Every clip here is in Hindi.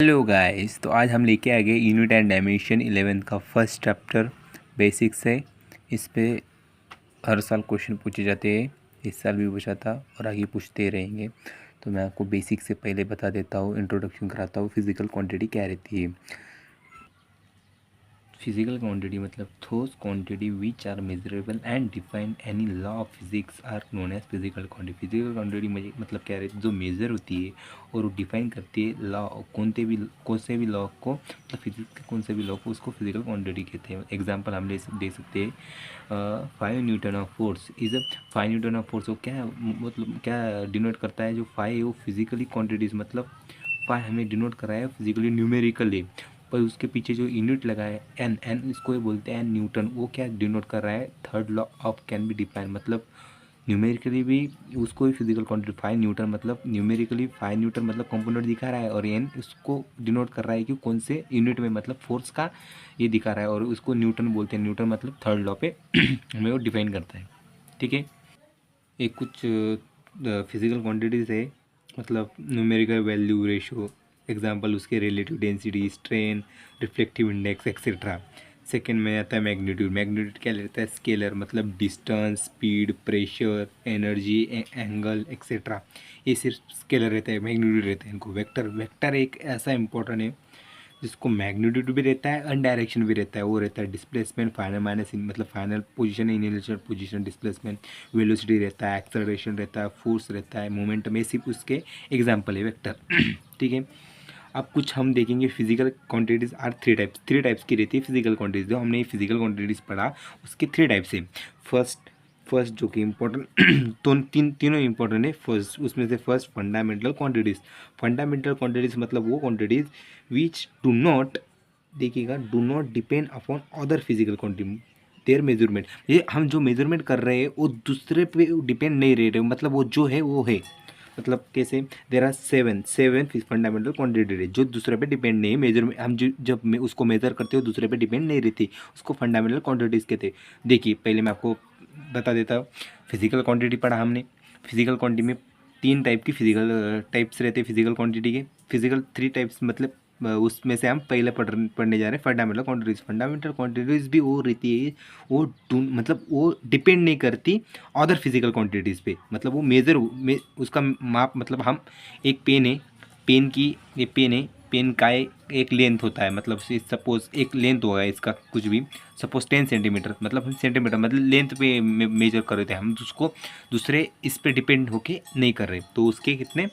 हेलो गाइस, तो आज हम लेके आ गए यूनिट एंड डायमेंशन 11 का फर्स्ट चैप्टर बेसिक्स है। इस पे हर साल क्वेश्चन पूछे जाते हैं। इस साल भी पूछा था और आगे पूछते रहेंगे। तो मैं आपको बेसिक से पहले बता देता हूँ, इंट्रोडक्शन कराता हूँ। फिजिकल क्वांटिटी क्या रहती है। फिजिकल क्वांटिटी मतलब those quantity which are measurable and define any law of physics are known as physical quantity. Physical quantity मतलब क्या रहती है, जो मेजर होती है और वो डिफाइन करती है लॉ, कौन से भी लॉ को, मतलब फिजिक्स के कौन से भी लॉ को, उसको फिजिकल क्वांटिटी कहते हैं। एग्जांपल हम दे सकते हैं 5 Newton of force is 5 Newton of force. वो क्या मतलब क्या डिनोट करता है, जो 5 है वो फिजिकली क्वांटिटीज, मतलब 5 हमें डिनोट करा है फिजिकली न्यूमेरिकली, पर उसके पीछे जो यूनिट लगा है एन इसको ये बोलते हैं न्यूटन। वो क्या डिनोट कर रहा है, third law of can be define, मतलब न्यूमेरिकली भी उसको ही फिजिकल क्वांटिटी 5 न्यूटन, मतलब न्यूमेरिकली 5 न्यूटन मतलब कंपोनेंट दिखा रहा है, और एन उसको डिनोट कर रहा है कि कौन से यूनिट में, मतलब फोर्स का ये दिखा रहा है, और उसको न्यूटन बोलते हैं। न्यूटन मतलब थर्ड लॉ पे हमें वो डिफाइन करता है। ठीक है, एक कुछ फिजिकल क्वांटिटीज़ है, मतलब न्यूमेरिकल वैल्यू, रेशो, एग्जांपल उसके relative density, strain, reflective index etcetera. Second में आता है मैग्नीट्यूड। मैग्नीट्यूड क्या लेता है, स्केलर, मतलब distance, speed, pressure, energy, angle etcetera. ये सिर्फ स्केलर रहता है, मैग्नीट्यूड रहता है। इनको वेक्टर, वेक्टर एक ऐसा इंपॉर्टेंट है जिसको मैग्नीट्यूड भी रहता है और डायरेक्शन भी रहता है। वो रहता है डिस्प्लेसमेंट, फाइनल माइनस मतलब final position, initial position, displacement, velocity रहता है, एक्सेलरेशन रहता है, फोर्स रहता है, मोमेंटम। ये सिर्फ उसके एग्जाम्पल है वेक्टर। ठीक है, अब कुछ हम देखेंगे। Physical quantities are three types की रहती है फिजिकल क्वांटिटीज़। जो हमने फिजिकल क्वांटिटीज़ पढ़ा उसके थ्री टाइप्स है। फर्स्ट जो कि इम्पोर्टेंट तो तीनों इम्पोर्टेंट है। फर्स्ट उसमें से first fundamental quantities. Fundamental quantities मतलब वो क्वांटिटीज़ विच डू नॉट, देखिएगा, do not depend upon other physical quantity there measurement. ये हम जो मेजरमेंट कर रहे हैं वो दूसरे पे डिपेंड नहीं रह रहे, मतलब वो जो है वो है। मतलब कैसे, there are seven fundamental quantity जो दूसरे पे डिपेंड नहीं है। मेजरमेंट हम जब उसको मेजर करते हो दूसरे पे डिपेंड नहीं रहती, उसको फंडामेंटल क्वांटिटीज़ कहते हैं। देखिए, पहले मैं आपको बता देता हूँ। फिजिकल क्वांटिटी पढ़ा हमने। फिजिकल क्वांटिटी में तीन टाइप की फिजिकल टाइप्स रहते हैं फिजिकल क्वांटिटी के। फिजिकल थ्री टाइप्स मतलब उसमें से हम पहले पढ़ने जा रहे हैं फंडामेंटल क्वांटिटीज़। फंडामेंटल क्वांटिटीज़ भी वो रहती है, वो मतलब वो डिपेंड नहीं करती अदर फिजिकल क्वांटिटीज़ पे, मतलब वो उसका माप, मतलब हम एक पेन है, पेन की ये पेन है, पेन का एक लेंथ होता है, मतलब सपोज एक लेंथ होगा इसका कुछ भी, सपोज 10 सेंटीमीटर, मतलब हम सेंटीमीटर मतलब लेंथ पे मेजर कर रहे थे हम, उसको दूसरे इस पे डिपेंड होके नहीं कर रहे। तो उसके कितने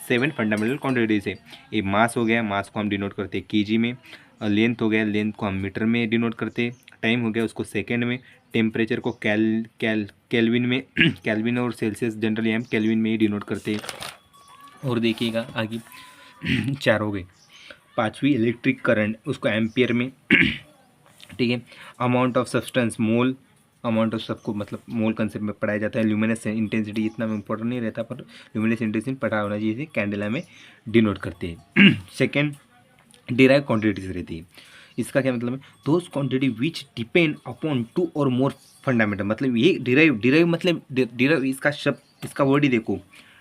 7 फंडामेंटल क्वांटिटीज़ है। ये मास हो गया, मास को हम डिनोट करते हैं केजी में। लेंथ हो गया, लेंथ को हम मीटर में डिनोट करते हैं। टाइम हो गया, उसको सेकेंड में। टेम्परेचर को कैलविन में कैलविन और सेल्सियस जनरली हम कैलविन में ही डिनोट करते हैं। और देखिएगा आगे चार हो गए। पांचवी इलेक्ट्रिक करंट, उसको एम्पियर में ठीक है। Amount of substance, mole, amount of सबको मतलब मोल कंसेप्ट में पढ़ाया जाता है। ल्यूमिनस इंटेंसिटी इतना इम्पोर्टेंट नहीं रहता, पर ल्यूमिनस इंटेंसिटी पढ़ा होना चाहिए, कैंडेला में डिनोट करते हैं। सेकेंड डिराइव क्वांटिटीज रहती है। इसका क्या मतलब है, those quantity which depend upon two और मोर फंडामेंटल, मतलब ये डिराइव मतलब डिराइव, इसका शब्द, इसका वर्ड ही देखो,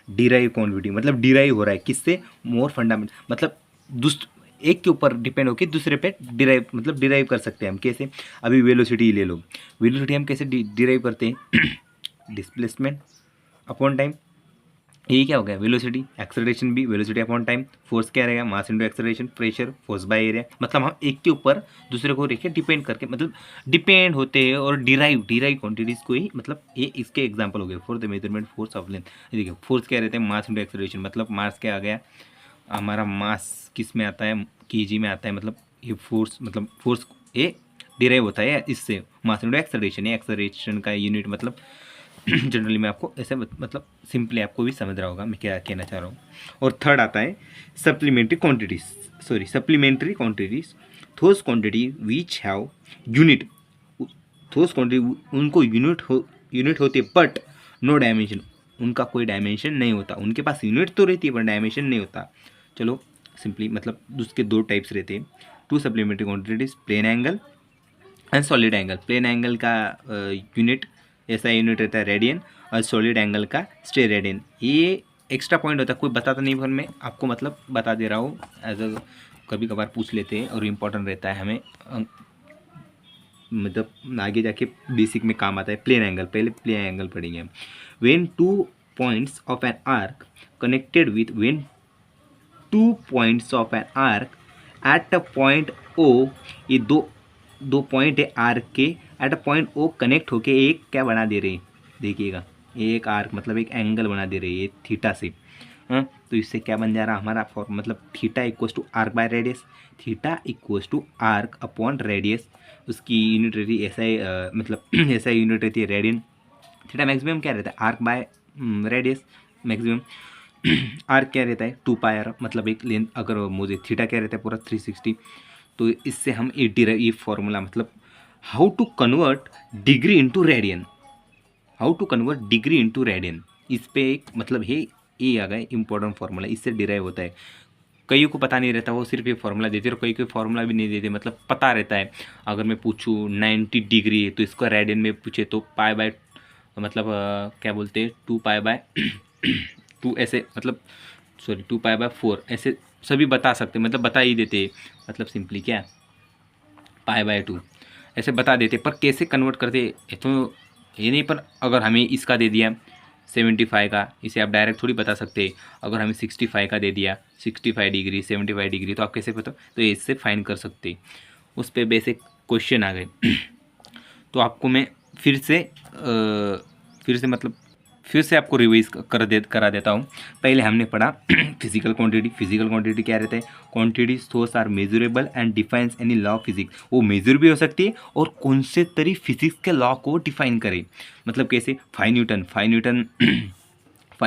डिराइव क्वांटिटी मतलब डिराइव हो रहा है किससे, मोर फंडामेंटल, मतलब एक के ऊपर डिपेंड होकर दूसरे पे डिराइव, मतलब डिराइव कर सकते हैं हम। कैसे, अभी वेलोसिटी ले लो, वेलोसिटी हम कैसे डिराइव करते हैं, डिस्प्लेसमेंट अपॉन टाइम। ये क्या हो गया, वेलोसिटी। एक्सेलरेशन भी वेलोसिटी अपॉन टाइम। फोर्स क्या रहेगा, mass into acceleration, pressure force by area. मतलब हम एक के ऊपर दूसरे को रेखे डिपेंड करके, मतलब डिपेंड होते हैं, और डिराइव क्वांटिटीज को ही, मतलब ये इसके एग्जांपल हो गए for the measurement force of length. देखिए, फोर्स क्या रहते हैं, मास इंटू एक्सेलरेशन, मतलब मास क्या आ गया, हमारा मास किस में आता है, केजी में आता है, मतलब ये फोर्स, मतलब फोर्स ये डिराइव होता है इससे, मास इंटू एक्सेलरेशन। ये एक्सेलरेशन का यूनिट, मतलब जनरली मैं आपको ऐसे मतलब सिंपली आपको भी समझ रहा होगा मैं क्या कहना चाह रहा हूँ। और थर्ड आता है supplementary quantities, those quantity which have unit, those quantity उनको यूनिट होती है बट नो डायमेंशन, उनका कोई डायमेंशन नहीं होता। उनके पास यूनिट तो रहती है पर डायमेंशन नहीं होता। चलो सिंपली, मतलब उसके दो टाइप्स रहते हैं। Two supplementary quantities, plane angle and solid angle. Plane angle का यूनिट ऐसा यूनिट रहता है रेडियन, और सॉलिड एंगल का स्टे रेडियन। ये एक्स्ट्रा पॉइंट होता है, कोई बताता नहीं, पर मैं आपको मतलब बता दे रहा हूँ एज अ कभी कभार पूछ लेते हैं और इम्पोर्टेंट रहता है हमें, मतलब आगे जाके बेसिक में काम आता है। प्लेन एंगल, पहले प्लेन एंगल पढ़ेंगे हम। When two points of an arc connected with when 2 points of an arc at a point O, ये दो पॉइंट है आर्क के, at a point O connect होके एक क्या बना दे रहे हैं, देखिएगा एक आर्क मतलब एक एंगल बना दे रही है थीटा से। हाँ, तो इससे क्या बन जा रहा हमारा फॉर्म, मतलब theta equals to arc by radius, theta equals to arc upon radius, उसकी यूनिट रहती है ऐसा ही मतलब ऐसा यूनिट रहती है रेडियन। थीटा मैक्सिमम क्या रहता है, arc by radius maximum. Arc क्या रहता है 2 पाई, मतलब एक लेंथ, अगर मुझे थीटा क्या रहता है पूरा 360। तो इससे हम ये फॉर्मूला, मतलब how to convert degree into radian, how to convert degree into radian, इस पे एक मतलब है, ये आ गया इंपॉर्टेंट फार्मूला, इससे डिराइव होता है। कईयों को पता नहीं रहता, वो सिर्फ ये फार्मूला देते, और कोई फार्मूला भी नहीं देते, मतलब पता रहता है। अगर मैं पूछूँ 90 डिग्री है तो इसको रेडियन में पूछे तो पाई बाय, मतलब क्या बोलते हैं 2 पाई बाय 2 ऐसे, मतलब सॉरी 2 पाई बाय 4 ऐसे सभी बता सकते, मतलब बता ही देते, मतलब सिंपली क्या पाई बाय 2 ऐसे बता देते। पर कैसे कन्वर्ट करते ये तो ये नहीं, पर अगर हमें इसका दे दिया 75 का, इसे आप डायरेक्ट थोड़ी बता सकते। अगर हमें 65 का दे दिया, 65 डिग्री 75 डिग्री, तो आप कैसे पता, तो इससे फाइन कर सकते। उस पर बेसिक क्वेश्चन आ गए। तो आपको मैं फिर से मतलब फिर से आपको रिवाइज करा देता हूँ। पहले हमने पढ़ा फिजिकल क्वांटिटी। फिजिकल क्वांटिटी क्या रहता है, quantity source are measurable and defines any law of physics, वो मेजर भी हो सकती है और कौन से तरी फिजिक्स के लॉ को डिफाइन करे, मतलब कैसे 5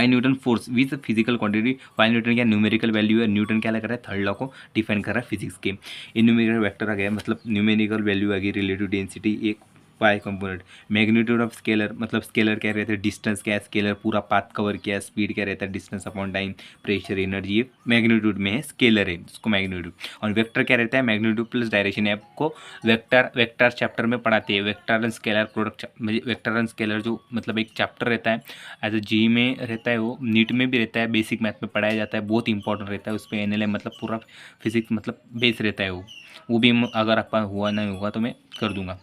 Newton force with physical quantity. 5 Newton क्या न्यूमेरिकल वैल्यू है, न्यूटन क्या लग रहा है थर्ड लॉ को डिफाइन कर रहा है फिजिक्स के। इन न्यूमेरिकल वेक्टर आ गया, मतलब न्यूमेरिकल वैल्यू आ गई, रिलेटिव डेंसिटी एक पाई कंपोनेंट। मैग्नीट्यूड ऑफ स्केलर, मतलब स्केलर क्या रहता है डिस्टेंस, क्या है स्केलर पूरा पाथ कवर किया, स्पीड क्या रहता है distance upon time, pressure energy, ये मैग्नीट्यूड में है, स्केलर है उसको मैग्नीट्यूड। और वेक्टर क्या रहता है मैग्नीट्यूड प्लस डायरेक्शन है, आपको वेक्टर चैप्टर में पढ़ाते हैं, vector and scalar product, vector and scalar जो मतलब एक चैप्टर रहता है, एज ए जी में रहता है, वो नीट में भी रहता है, बेसिक मैथ में पढ़ाया जाता है, बहुत इंपॉर्टेंट रहता है, उस पर एनएलएम मतलब पूरा फिजिक्स मतलब बेस रहता है वो भी अगर आपका हुआ नहीं हुआ तो मैं कर दूंगा।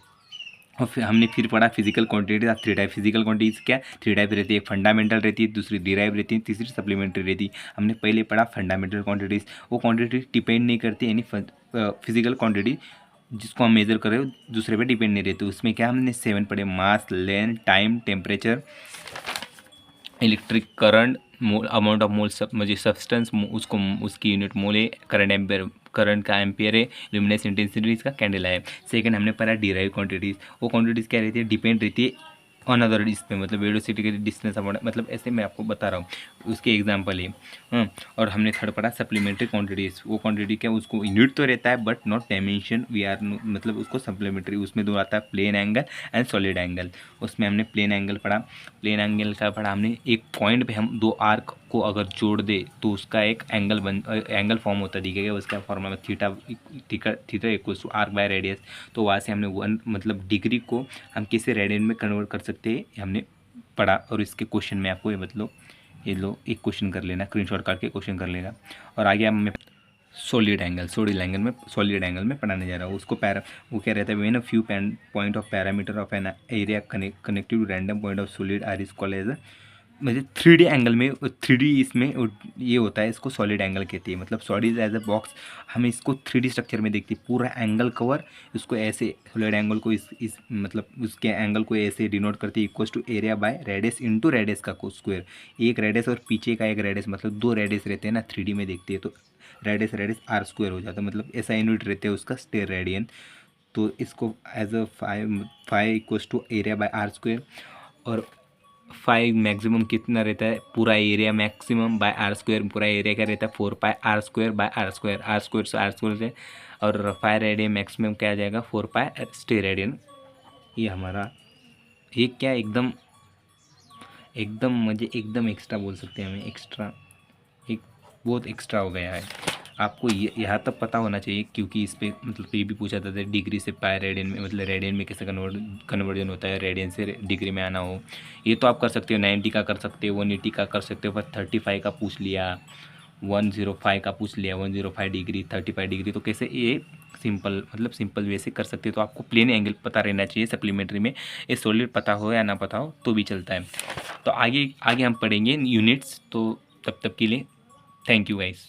और फिर हमने फिर पढ़ा physical quantity, 3 type physical quantities क्या 3 टाइप रहती है, फंडामेंटल रहती है, दूसरी डिराइव रहती है, तीसरी सप्लीमेंट्री रहती है। हमने पहले पढ़ा फंडामेंटल क्वांटिटीज, वो क्वांटिटी डिपेंड नहीं करती, यानी फिजिकल क्वांटिटी जिसको हम मेजर कर रहे हो दूसरे पे डिपेंड नहीं रहती। उसमें क्या हमने 7 पढ़े, mass, length, time, temperature, electric current, mole, amount of mole, सब मुझे सब्सटेंस उसको उसकी यूनिट मोल है, करंट एम्पेयर, करंट का एम्पेयर है, ल्यूमिनेस इंटेंसिटी इसका कैंडल है। सेकंड हमने पढ़ा डिराइव क्वांटिटीज़, वो क्वांटिटीज़ क्या रहती है डिपेंड रहती है ऑन अदर इस पे, मतलब वेलोसिटी के डिस्टेंस अबाउट, मतलब ऐसे मैं आपको बता रहा हूँ उसके एग्जांपल है। और हमने थर्ड पढ़ा सप्लीमेंट्री क्वांटिटीज़, वो क्वांटिटी क्या उसको यूनिट तो रहता है but not dimension, we are मतलब उसको सप्लीमेंट्री, उसमें दो आता है plane angle and solid angle. उसमें हमने प्लेन एंगल पढ़ा, प्लेन एंगल का पढ़ा हमने, एक पॉइंट पे हम दो आर्क को अगर जोड़ दे तो उसका एक एंगल फॉर्म होता दिखेगा, उसका formula theta theta equals to arc by radius. तो वहाँ से हमने 1 मतलब डिग्री को हम कैसे रेडियन में कन्वर्ट कर सकते हैं ये हमने पढ़ा। और इसके क्वेश्चन में आपको ये मतलब ये लो एक क्वेश्चन कर लेना, स्क्रीनशॉट करके क्वेश्चन कर लेना। और आगे हम सॉलिड एंगल में पढ़ाने जा रहा हूँ उसको। वो क्या रहता है when a few point of parameter of an area connected to random point of solid are is called edge, मतलब 3D एंगल में 3D इसमें ये होता है, इसको सॉलिड एंगल कहती है। मतलब सॉलिड एज अ बॉक्स हम इसको 3D स्ट्रक्चर में देखते हैं, पूरा एंगल कवर, इसको ऐसे सॉलिड एंगल को इस मतलब उसके एंगल को ऐसे डिनोट करते हैं equals to area by radius into radius का स्क्वायर। एक रेडियस और पीछे का एक रेडियस, मतलब 2 रेडियस रहते हैं ना 3D में देखते हैं, तो रेडियस आर स्क्वायर हो जाता है, मतलब ऐसा यूनिट रहते हैं उसका स्टेयर रेडियन। तो इसको as a 5 equals to area by r square. और 5 मैक्सिमम कितना रहता है पूरा area maximum by r square, पूरा एरिया क्या रहता है 4 pi r square by r square से। और 5 रेडियन मैक्सिमम क्या आ जाएगा 4 पाई स्टे रेडियन। ये हमारा ये क्या एकदम एकदम मुझे एकदम एक्स्ट्रा बोल सकते हैं, हमें एक्स्ट्रा एक बहुत एक्स्ट्रा हो गया है। आपको ये यहाँ तक पता होना चाहिए, क्योंकि इस पे मतलब ये भी पूछा था डिग्री से पाई रेडियन में, मतलब रेडियन में कैसे कन्वर्जन होता है, रेडियन से डिग्री में आना हो। ये तो आप कर सकते हो 90 का कर सकते हो, 180 का कर सकते हो, पर 35 का पूछ लिया 105 का पूछ लिया, 105 डिग्री, 35 डिग्री, तो कैसे ये सिंपल मतलब सिंपल वे से कर सकते हो। तो आपको प्लेन एंगल पता रहना चाहिए सप्लीमेंट्री में, ये सॉलिड पता हो या ना पता हो तो भी चलता है। तो आगे आगे हम पढ़ेंगे यूनिट्स, तो तब तक के लिए थैंक यू गाइस।